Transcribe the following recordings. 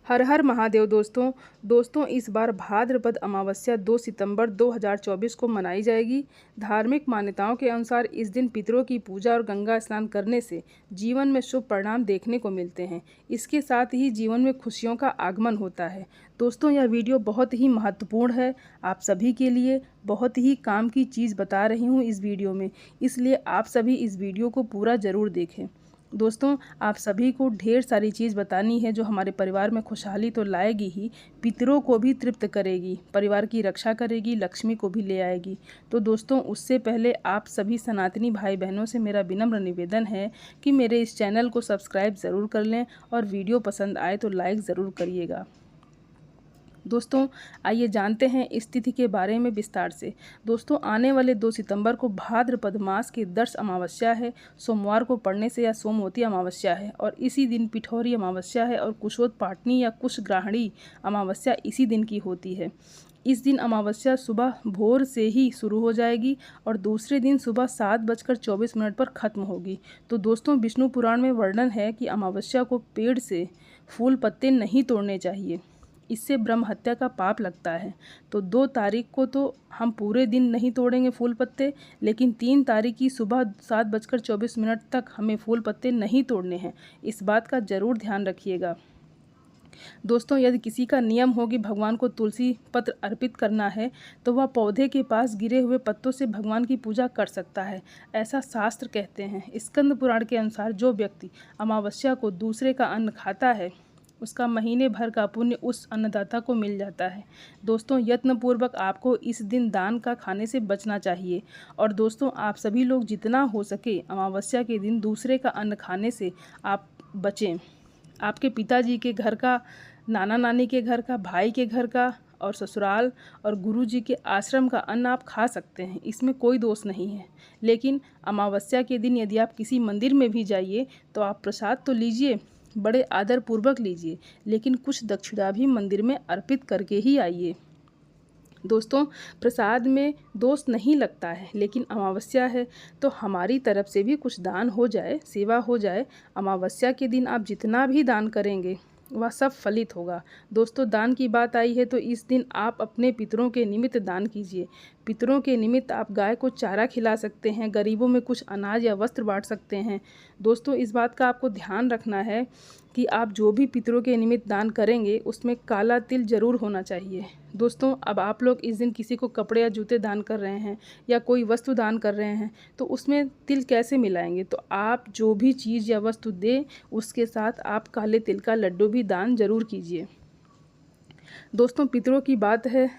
हर हर महादेव दोस्तों इस बार भाद्रपद अमावस्या 2 सितंबर 2024 को मनाई जाएगी। धार्मिक मान्यताओं के अनुसार इस दिन पितरों की पूजा और गंगा स्नान करने से जीवन में शुभ परिणाम देखने को मिलते हैं। इसके साथ ही जीवन में खुशियों का आगमन होता है। दोस्तों, यह वीडियो बहुत ही महत्वपूर्ण है। आप सभी के लिए बहुत ही काम की चीज़ बता रही हूँ इस वीडियो में, इसलिए आप सभी इस वीडियो को पूरा ज़रूर देखें। दोस्तों, आप सभी को ढेर सारी चीज़ बतानी है जो हमारे परिवार में खुशहाली तो लाएगी ही, पितरों को भी तृप्त करेगी, परिवार की रक्षा करेगी, लक्ष्मी को भी ले आएगी। तो दोस्तों, उससे पहले आप सभी सनातनी भाई बहनों से मेरा विनम्र निवेदन है कि मेरे इस चैनल को सब्सक्राइब ज़रूर कर लें और वीडियो पसंद आए तो लाइक ज़रूर करिएगा। दोस्तों, आइए जानते हैं इस तिथि के बारे में विस्तार से। दोस्तों, आने वाले 2 सितंबर को भाद्रपद मास की दर्श अमावस्या है। सोमवार को पड़ने से यह सोमवती अमावस्या है और इसी दिन पिठौरी अमावस्या है और कुशोत्पाटनी या कुशग्राहणी अमावस्या इसी दिन की होती है। इस दिन अमावस्या सुबह भोर से ही शुरू हो जाएगी और दूसरे दिन सुबह 7:24 पर ख़त्म होगी। तो दोस्तों, विष्णु पुराण में वर्णन है कि अमावस्या को पेड़ से फूल पत्ते नहीं तोड़ने चाहिए, इससे ब्रह्म हत्या का पाप लगता है। तो 2 तारीख को तो हम पूरे दिन नहीं तोड़ेंगे फूल पत्ते, लेकिन 3 तारीख की सुबह 7:24 तक हमें फूल पत्ते नहीं तोड़ने हैं। इस बात का ज़रूर ध्यान रखिएगा। दोस्तों, यदि किसी का नियम हो कि भगवान को तुलसी पत्र अर्पित करना है तो वह पौधे के पास गिरे हुए पत्तों से भगवान की पूजा कर सकता है, ऐसा शास्त्र कहते हैं। स्कंद पुराण के अनुसार जो व्यक्ति अमावस्या को दूसरे का अन्न खाता है उसका महीने भर का पुण्य उस अन्नदाता को मिल जाता है। दोस्तों, यत्नपूर्वक आपको इस दिन दान का खाने से बचना चाहिए। और दोस्तों, आप सभी लोग जितना हो सके अमावस्या के दिन दूसरे का अन्न खाने से आप बचें। आपके पिताजी के घर का, नाना नानी के घर का, भाई के घर का और ससुराल और गुरुजी के आश्रम का अन्न आप खा सकते हैं, इसमें कोई दोष नहीं है। लेकिन अमावस्या के दिन यदि आप किसी मंदिर में भी जाइए तो आप प्रसाद तो लीजिए, बड़े आदर पूर्वक लीजिए, लेकिन कुछ दक्षिणा भी मंदिर में अर्पित करके ही आइए। दोस्तों, प्रसाद में दोष नहीं लगता है, लेकिन अमावस्या है तो हमारी तरफ से भी कुछ दान हो जाए, सेवा हो जाए। अमावस्या के दिन आप जितना भी दान करेंगे वह सब फलित होगा। दोस्तों, दान की बात आई है तो इस दिन आप अपने पितरों के निमित्त दान कीजिए। पितरों के निमित्त आप गाय को चारा खिला सकते हैं, गरीबों में कुछ अनाज या वस्त्र बांट सकते हैं। दोस्तों, इस बात का आपको ध्यान रखना है कि आप जो भी पितरों के निमित्त दान करेंगे उसमें काला तिल जरूर होना चाहिए। दोस्तों, अब आप लोग इस दिन किसी को कपड़े या जूते दान कर रहे हैं या कोई वस्तु दान कर रहे हैं तो उसमें तिल कैसे मिलाएंगे? तो आप जो भी चीज़ या वस्तु दें उसके साथ आप काले तिल का लड्डू भी दान जरूर कीजिए। दोस्तों, पितरों की बात है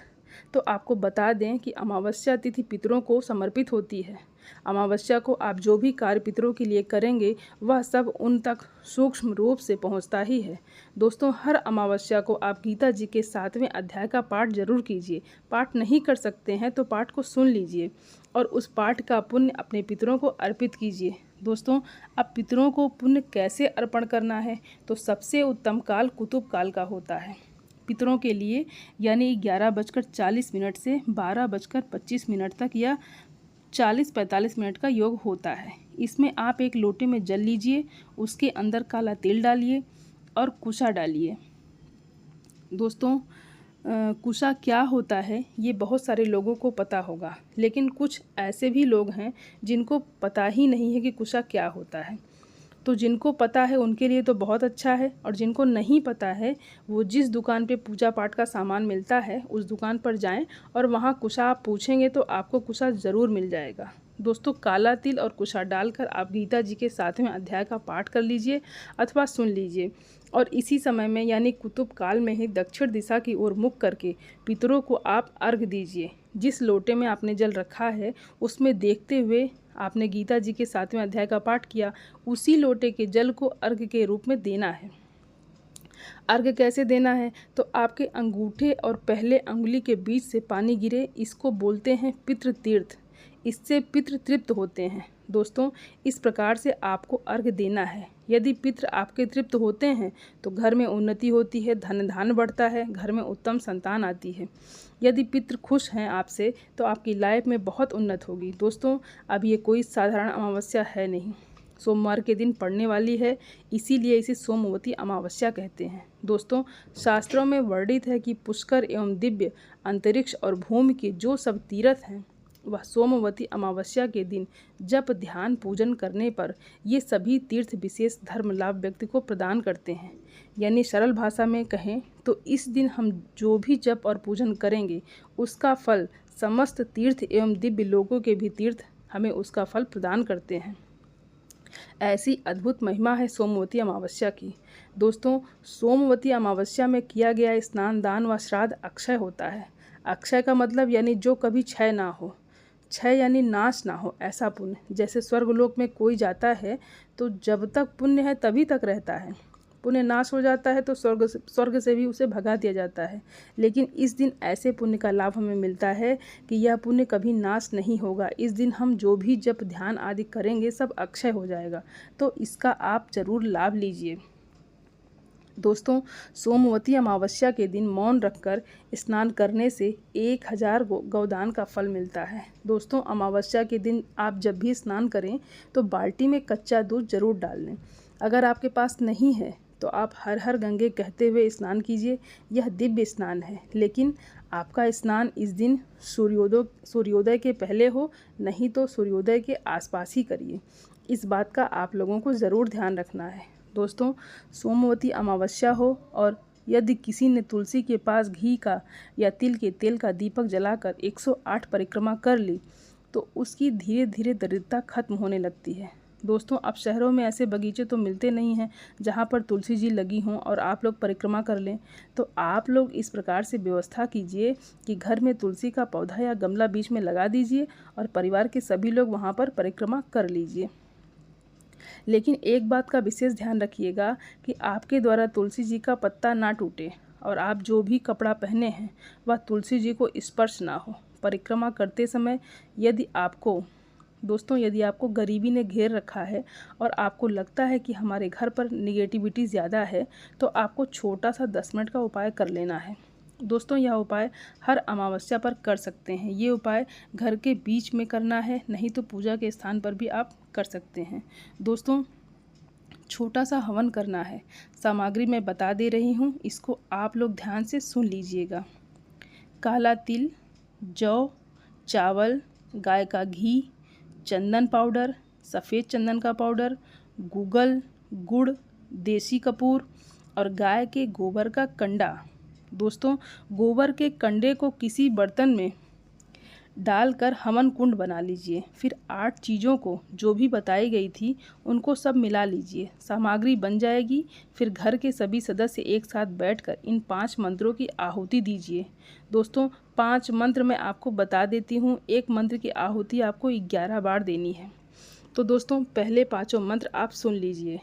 तो आपको बता दें कि अमावस्या तिथि पितरों को समर्पित होती है। अमावस्या को आप जो भी कार्य पितरों के लिए करेंगे वह सब उन तक सूक्ष्म रूप से पहुंचता ही है। दोस्तों, हर अमावस्या को आप गीता जी के 7वें अध्याय का पाठ जरूर कीजिए। पाठ नहीं कर सकते हैं तो पाठ को सुन लीजिए और उस पाठ का पुण्य अपने पितरों को अर्पित कीजिए। दोस्तों, अब पितरों को पुण्य कैसे अर्पण करना है? तो सबसे उत्तम काल कुतुब काल का होता है पितरों के लिए, यानी 11:40 से 12:25 तक या 40-45 मिनट का योग होता है। इसमें आप एक लोटे में जल लीजिए, उसके अंदर काला तिल डालिए और कुशा डालिए। दोस्तों, कुशा क्या होता है ये बहुत सारे लोगों को पता होगा, लेकिन कुछ ऐसे भी लोग हैं जिनको पता ही नहीं है कि कुशा क्या होता है। तो जिनको पता है उनके लिए तो बहुत अच्छा है, और जिनको नहीं पता है वो जिस दुकान पे पूजा पाठ का सामान मिलता है उस दुकान पर जाएं और वहाँ कुशा आप पूछेंगे तो आपको कुशा ज़रूर मिल जाएगा। दोस्तों, काला तिल और कुशा डालकर आप गीता जी के 7वें अध्याय का पाठ कर लीजिए अथवा सुन लीजिए और इसी समय में यानी कुतुब काल में ही दक्षिण दिशा की ओर मुख करके पितरों को आप अर्घ दीजिए। जिस लोटे में आपने जल रखा है उसमें देखते हुए आपने गीता जी के 7वें अध्याय का पाठ किया, उसी लोटे के जल को अर्घ के रूप में देना है। अर्घ कैसे देना है? तो आपके अंगूठे और पहले अंगुली के बीच से पानी गिरे, इसको बोलते हैं पितृ तीर्थ। इससे पितृ तृप्त होते हैं। दोस्तों, इस प्रकार से आपको अर्घ देना है। यदि पितृ आपके तृप्त होते हैं तो घर में उन्नति होती है, धन धान बढ़ता है, घर में उत्तम संतान आती है। यदि पितृ खुश हैं आपसे तो आपकी लाइफ में बहुत उन्नत होगी। दोस्तों, अब ये कोई साधारण अमावस्या है नहीं, सोमवार के दिन पड़ने वाली है, इसीलिए इसे सोमवती अमावस्या कहते हैं। दोस्तों, शास्त्रों में वर्णित है कि पुष्कर एवं दिव्य अंतरिक्ष और भूमि के जो सब तीर्थ हैं वह सोमवती अमावस्या के दिन जप ध्यान पूजन करने पर ये सभी तीर्थ विशेष धर्म लाभ व्यक्ति को प्रदान करते हैं। यानी सरल भाषा में कहें तो इस दिन हम जो भी जप और पूजन करेंगे उसका फल समस्त तीर्थ एवं दिव्य लोगों के भी तीर्थ हमें उसका फल प्रदान करते हैं। ऐसी अद्भुत महिमा है सोमवती अमावस्या की। दोस्तों, सोमवती अमावस्या में किया गया स्नान दान व श्राद्ध अक्षय होता है। अक्षय का मतलब यानी जो कभी क्षय ना हो, क्षय यानी नाश ना हो, ऐसा पुण्य। जैसे स्वर्गलोक में कोई जाता है तो जब तक पुण्य है तभी तक रहता है, पुण्य नाश हो जाता है तो स्वर्ग से भी उसे भगा दिया जाता है। लेकिन इस दिन ऐसे पुण्य का लाभ हमें मिलता है कि यह पुण्य कभी नाश नहीं होगा। इस दिन हम जो भी जप ध्यान आदि करेंगे सब अक्षय हो जाएगा, तो इसका आप जरूर लाभ लीजिए। दोस्तों, सोमवती अमावस्या के दिन मौन रखकर स्नान करने से 1000 गौदान का फल मिलता है। दोस्तों, अमावस्या के दिन आप जब भी स्नान करें तो बाल्टी में कच्चा दूध जरूर डाल लें। अगर आपके पास नहीं है तो आप हर हर गंगे कहते हुए स्नान कीजिए। यह दिव्य स्नान है, लेकिन आपका स्नान इस दिन सूर्योदय के पहले हो, नहीं तो सूर्योदय के आसपास ही करिए। इस बात का आप लोगों को ज़रूर ध्यान रखना है। दोस्तों, सोमवती अमावस्या हो और यदि किसी ने तुलसी के पास घी का या तिल के तेल का दीपक जलाकर 108 परिक्रमा कर ली तो उसकी धीरे धीरे दरिद्रता खत्म होने लगती है। दोस्तों, अब शहरों में ऐसे बगीचे तो मिलते नहीं हैं जहाँ पर तुलसी जी लगी हों और आप लोग परिक्रमा कर लें, तो आप लोग इस प्रकार से व्यवस्था कीजिए कि घर में तुलसी का पौधा या गमला बीच में लगा दीजिए और परिवार के सभी लोग वहाँ पर परिक्रमा कर लीजिए। लेकिन एक बात का विशेष ध्यान रखिएगा कि आपके द्वारा तुलसी जी का पत्ता ना टूटे और आप जो भी कपड़ा पहने हैं वह तुलसी जी को स्पर्श ना हो। परिक्रमा करते समय यदि आपको गरीबी ने घेर रखा है और आपको लगता है कि हमारे घर पर निगेटिविटी ज़्यादा है, तो आपको छोटा सा 10 मिनट का उपाय कर लेना है। दोस्तों, यह उपाय हर अमावस्या पर कर सकते हैं। ये उपाय घर के बीच में करना है, नहीं तो पूजा के स्थान पर भी आप कर सकते हैं। दोस्तों, छोटा सा हवन करना है। सामग्री मैं बता दे रही हूँ, इसको आप लोग ध्यान से सुन लीजिएगा। काला तिल, जौ, चावल, गाय का घी, चंदन पाउडर, सफ़ेद चंदन का पाउडर, गूगल, गुड़, देसी कपूर और गाय के गोबर का कंडा। दोस्तों, गोबर के कंडे को किसी बर्तन में डालकर हवन कुंड बना लीजिए। फिर 8 चीज़ों को जो भी बताई गई थी उनको सब मिला लीजिए। सामग्री बन जाएगी। फिर घर के सभी सदस्य एक साथ बैठकर इन 5 मंत्रों की आहुति दीजिए। दोस्तों, 5 मंत्र मैं आपको बता देती हूँ। एक मंत्र की आहुति आपको 11 बार देनी है। तो दोस्तों, पहले 5 मंत्र आप सुन लीजिए।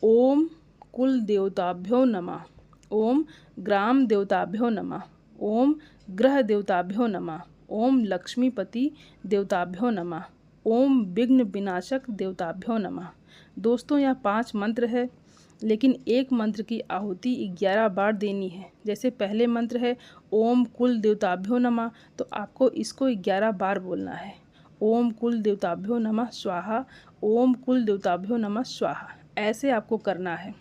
ओम कुल देवताभ्यो नमः, ओम ग्राम देवताभ्यो नमः, ओम ग्रह देवताभ्यो नमः, ओम लक्ष्मीपति देवताभ्यो नमः, ओम विघ्न विनाशक देवताभ्यो नमः। दोस्तों, यह 5 मंत्र है, लेकिन एक मंत्र की आहुति 11 बार देनी है। जैसे पहले मंत्र है ओम कुल देवताभ्यो नमः, तो आपको इसको 11 बार बोलना है। ओम कुल देवताभ्यो नमः स्वाहा, ओम कुल देवताभ्यो नमः स्वाहा, ऐसे आपको करना है।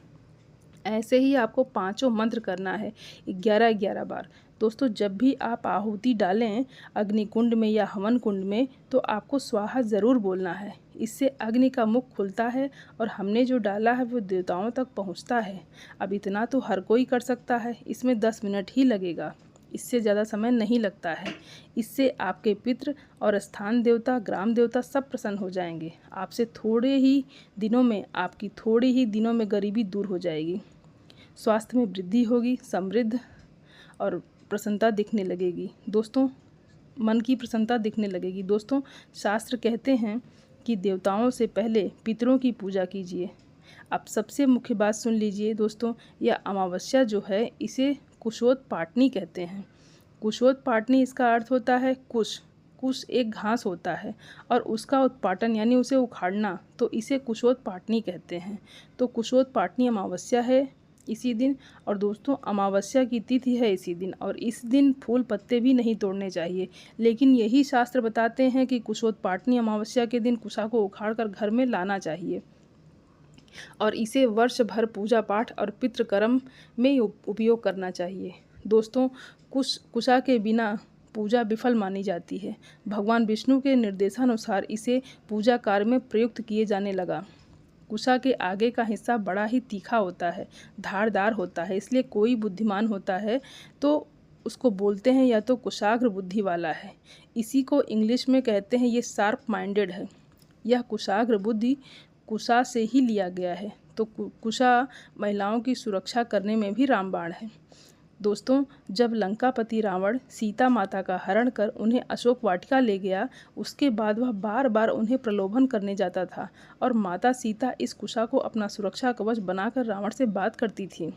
ऐसे ही आपको 5 मंत्र करना है 11-11 बार। दोस्तों, जब भी आप आहुति डालें अग्निकुंड में या हवन कुंड में, तो आपको स्वाहा ज़रूर बोलना है। इससे अग्नि का मुख खुलता है और हमने जो डाला है वो देवताओं तक पहुंचता है। अब इतना तो हर कोई कर सकता है, इसमें 10 मिनट ही लगेगा, इससे ज़्यादा समय नहीं लगता है। इससे आपके पितृ और स्थान देवता, ग्राम देवता सब प्रसन्न हो जाएंगे। आपकी थोड़े ही दिनों में गरीबी दूर हो जाएगी, स्वास्थ्य में वृद्धि होगी, समृद्ध और प्रसन्नता दिखने लगेगी। दोस्तों, मन की प्रसन्नता दिखने लगेगी। दोस्तों, शास्त्र कहते हैं कि देवताओं से पहले पितरों की पूजा कीजिए। अब सबसे मुख्य बात सुन लीजिए दोस्तों, यह अमावस्या जो है इसे कुशोत्पाटनी कहते हैं। कुशोत्पाटनी इसका अर्थ होता है कुश एक घास होता है और उसका उत्पाटन यानी उसे उखाड़ना, तो इसे कुशोत्पाटनी कहते हैं। तो कुशोत्पाटनी अमावस्या है इसी दिन। और दोस्तों, अमावस्या की तिथि है इसी दिन, और इस दिन फूल पत्ते भी नहीं तोड़ने चाहिए। लेकिन यही शास्त्र बताते हैं कि कुशोत्पाटनी अमावस्या के दिन कुशा को उखाड़ कर घर में लाना चाहिए। और इसे वर्ष भर पूजा पाठ और पितृकर्म में उपयोग करना चाहिए। दोस्तों, कुशा के बिना पूजा विफल मानी जाती है। भगवान विष्णु के निर्देशानुसार इसे पूजा कार्य में प्रयुक्त किए जाने लगा। कुशा के आगे का हिस्सा बड़ा ही तीखा होता है, धारदार होता है, इसलिए कोई बुद्धिमान होता है तो उसको बोलते हैं या तो कुशाग्र बुद्धि वाला है। इसी को इंग्लिश में कहते हैं ये शार्प माइंडेड है। यह कुशाग्र बुद्धि कुशा से ही लिया गया है। तो कुशा महिलाओं की सुरक्षा करने में भी रामबाण है। दोस्तों, जब लंकापति रावण सीता माता का हरण कर उन्हें अशोक वाटिका ले गया, उसके बाद वह बार बार उन्हें प्रलोभन करने जाता था और माता सीता इस कुशा को अपना सुरक्षा कवच बनाकर रावण से बात करती थी,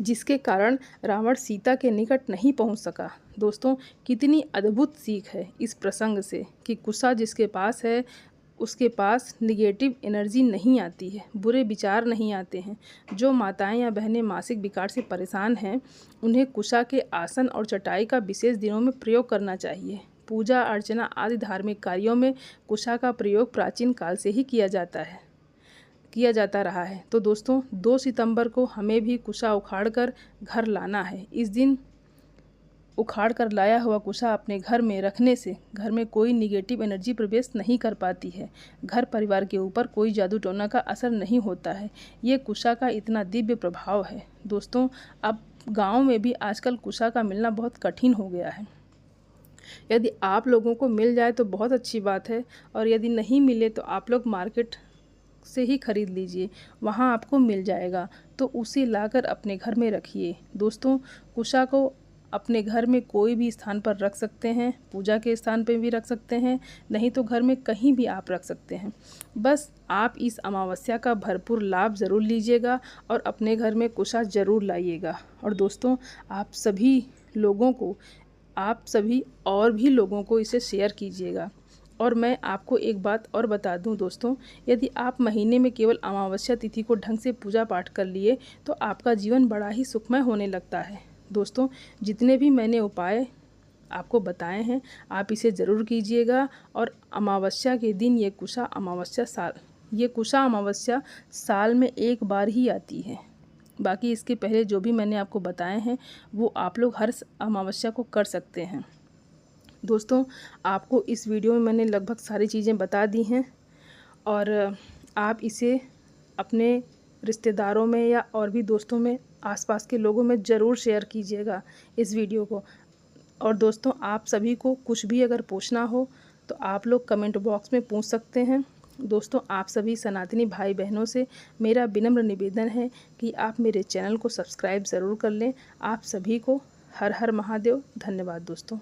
जिसके कारण रावण सीता के निकट नहीं पहुंच सका। दोस्तों, कितनी अद्भुत सीख है इस प्रसंग से कि कुशा जिसके पास है उसके पास निगेटिव एनर्जी नहीं आती है, बुरे विचार नहीं आते हैं। जो माताएं या बहनें मासिक विकार से परेशान हैं, उन्हें कुशा के आसन और चटाई का विशेष दिनों में प्रयोग करना चाहिए। पूजा अर्चना आदि धार्मिक कार्यों में कुशा का प्रयोग प्राचीन काल से ही किया जाता रहा है। तो दोस्तों, 2 सितंबर को हमें भी कुशा उखाड़ कर घर लाना है। इस दिन उखाड़ कर लाया हुआ कुशा अपने घर में रखने से घर में कोई निगेटिव एनर्जी प्रवेश नहीं कर पाती है। घर परिवार के ऊपर कोई जादू टोना का असर नहीं होता है। ये कुशा का इतना दिव्य प्रभाव है। दोस्तों, अब गांव में भी आजकल कुशा का मिलना बहुत कठिन हो गया है। यदि आप लोगों को मिल जाए तो बहुत अच्छी बात है, और यदि नहीं मिले तो आप लोग मार्केट से ही खरीद लीजिए, वहाँ आपको मिल जाएगा। तो उसे लाकर अपने घर में रखिए। दोस्तों, कुशा को अपने घर में कोई भी स्थान पर रख सकते हैं, पूजा के स्थान पर भी रख सकते हैं, नहीं तो घर में कहीं भी आप रख सकते हैं। बस आप इस अमावस्या का भरपूर लाभ ज़रूर लीजिएगा और अपने घर में कुशा ज़रूर लाइएगा। और दोस्तों, आप सभी और भी लोगों को इसे शेयर कीजिएगा। और मैं आपको एक बात और बता दूं दोस्तों, यदि आप महीने में केवल अमावस्या तिथि को ढंग से पूजा पाठ कर लिए तो आपका जीवन बड़ा ही सुखमय होने लगता है। दोस्तों, जितने भी मैंने उपाय आपको बताए हैं, आप इसे ज़रूर कीजिएगा। और अमावस्या के दिन ये कुशा अमावस्या साल में एक बार ही आती है। बाकी इसके पहले जो भी मैंने आपको बताए हैं वो आप लोग हर अमावस्या को कर सकते हैं। दोस्तों, आपको इस वीडियो में मैंने लगभग सारी चीज़ें बता दी हैं, और आप इसे अपने रिश्तेदारों में या और भी दोस्तों में, आसपास के लोगों में ज़रूर शेयर कीजिएगा इस वीडियो को। और दोस्तों, आप सभी को कुछ भी अगर पूछना हो तो आप लोग कमेंट बॉक्स में पूछ सकते हैं। दोस्तों, आप सभी सनातनी भाई बहनों से मेरा विनम्र निवेदन है कि आप मेरे चैनल को सब्सक्राइब ज़रूर कर लें। आप सभी को हर हर महादेव। धन्यवाद दोस्तों।